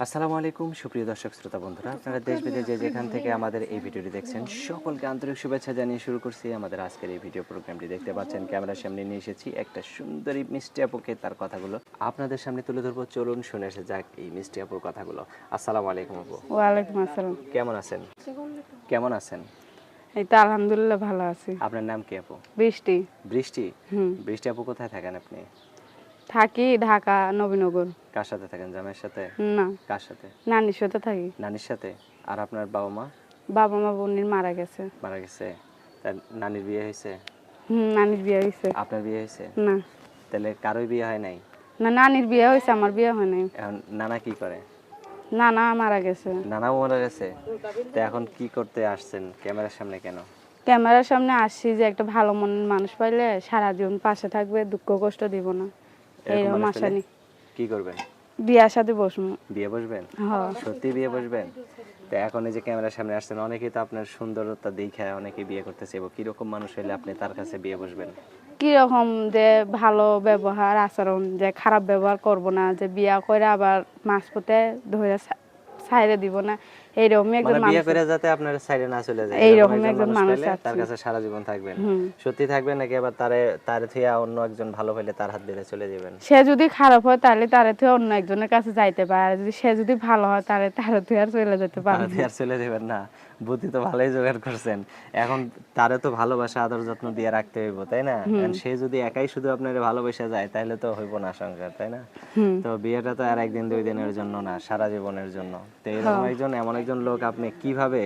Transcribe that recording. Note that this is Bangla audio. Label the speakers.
Speaker 1: আসসালামু আলাইকুম সুপ্রিয় দর্শক শ্রোতা বন্ধুরা, আপনারা দেশ বিদেশে যেখান থেকে আমাদের এই ভিডিওটি দেখছেন সকলকে আন্তরিক শুভেচ্ছা জানিয়ে শুরু করছি আমাদের আজকের এই ভিডিও প্রোগ্রামটি। দেখতে পাচ্ছেন ক্যামেরার সামনে নিয়ে এসেছি একটা সুন্দরী মিষ্টি আপুকে, তার কথাগুলো আপনাদের সামনে তুলে ধরবো। চলুন শুনে এসে যাক এই মিষ্টি আপুর কথাগুলো। আসসালামু আলাইকুম আপু,
Speaker 2: ওয়ালাইকুম আসসালাম।
Speaker 1: কেমন আছেন? কেমন আছেন?
Speaker 2: এই তো আলহামদুলিল্লাহ ভালো আছি।
Speaker 1: আপনার নাম কি আপু?
Speaker 2: বৃষ্টি।
Speaker 1: বৃষ্টি।
Speaker 2: হুম।
Speaker 1: বৃষ্টি আপু কোথায় থাকেন আপনি?
Speaker 2: থাকি ঢাকা নবীনগর।
Speaker 1: কার সাথে থাকেন? জামাইয়ের সাথে?
Speaker 2: না,
Speaker 1: কার সাথে?
Speaker 2: নানির সাথে থাকি।
Speaker 1: নানির সাথে। আর আপনার বাবা মা?
Speaker 2: বাবা মা বোনের মারা গেছে।
Speaker 1: মারা গেছে। তার নানির বিয়ে হয়েছে?
Speaker 2: নানির বিয়ে হয়েছে।
Speaker 1: আপনার বিয়ে হয়েছে?
Speaker 2: না,
Speaker 1: তাহলে কারোই বিয়ে হয় নাই?
Speaker 2: না নানির বিয়ে হয়েছে, আমার বিয়ে হয় নাই।
Speaker 1: এখন নানা কি করে?
Speaker 2: নানা মারা গেছে।
Speaker 1: নানাও মারা গেছে। তো এখন কি করতে আসছেন ক্যামেরার সামনে কেন?
Speaker 2: ক্যামেরার সামনে আসছি যে একটা ভালো মনের মানুষ পাইলে সারা জীবন পাশে থাকবে, দুঃখ কষ্ট দিব না,
Speaker 1: এরকম
Speaker 2: এইরকম
Speaker 1: মানুষ
Speaker 2: আশা
Speaker 1: পেলে
Speaker 2: নি।
Speaker 1: কি করবেন?
Speaker 2: বিয়ার সাথে বসবো।
Speaker 1: বিয়ে বসবেন?
Speaker 2: হ্যাঁ।
Speaker 1: সত্যি বিয়ে বসবেন? তো এখন এই যে ক্যামেরার সামনে আসছেন, অনেকেই তো আপনার সুন্দরতা দেখে অনেকেই বিয়ে করতে চাইবো। কিরকম মানুষ হলে আপনি তার কাছে বিয়ে বসবেন?
Speaker 2: কিরকম যে ভালো ব্যবহার আচরণ, যে খারাপ ব্যবহার করব না, যে বিয়া করে আবার মাঝপথে ধরে ছাইরে দিব না, এইরকমই একজন
Speaker 1: মানে বিয়ে
Speaker 2: মানুষ।
Speaker 1: করে যাতে আপনার সাইডে না চলে যায়,
Speaker 2: এইরকম
Speaker 1: এরকম
Speaker 2: একজন
Speaker 1: মানুষ
Speaker 2: মানুষ
Speaker 1: পেলে তার
Speaker 2: চাচ্ছি।
Speaker 1: কাছে সারা জীবন থাকবেন।
Speaker 2: হুম।
Speaker 1: সত্যি থাকবেন নাকি আবার তারে থুয়া অন্য একজন ভালো হইলে তার হাত ধরে চলে যাবেন?
Speaker 2: সে যদি খারাপ হয় তাহলে তারে থেকে অন্য একজনের কাছে যাইতে পারে, আর যদি সে যদি ভালো হয় তাহলে তারে থেকে আর চলে যেতে পারে
Speaker 1: তাড়াতাড়ি
Speaker 2: না।
Speaker 1: আর চলে যাবেন না। বুদ্ধি তো ভালোই জোগাড় করছেন। এখন তারে তো ভালোবাসা আদর যত্ন দিয়ে রাখতে হইব, তাই না? এখন সে যদি একাই শুধু আপনার ভালোবাসা যায় তাহলে তো হইব না সংসার, তাই না?
Speaker 2: হুম।
Speaker 1: তো বিয়েটা তো আর একদিন দুই দিনের জন্য না, সারা জীবনের জন্য। তো এরকম একজন এমন একজন লোক আপনি কিভাবে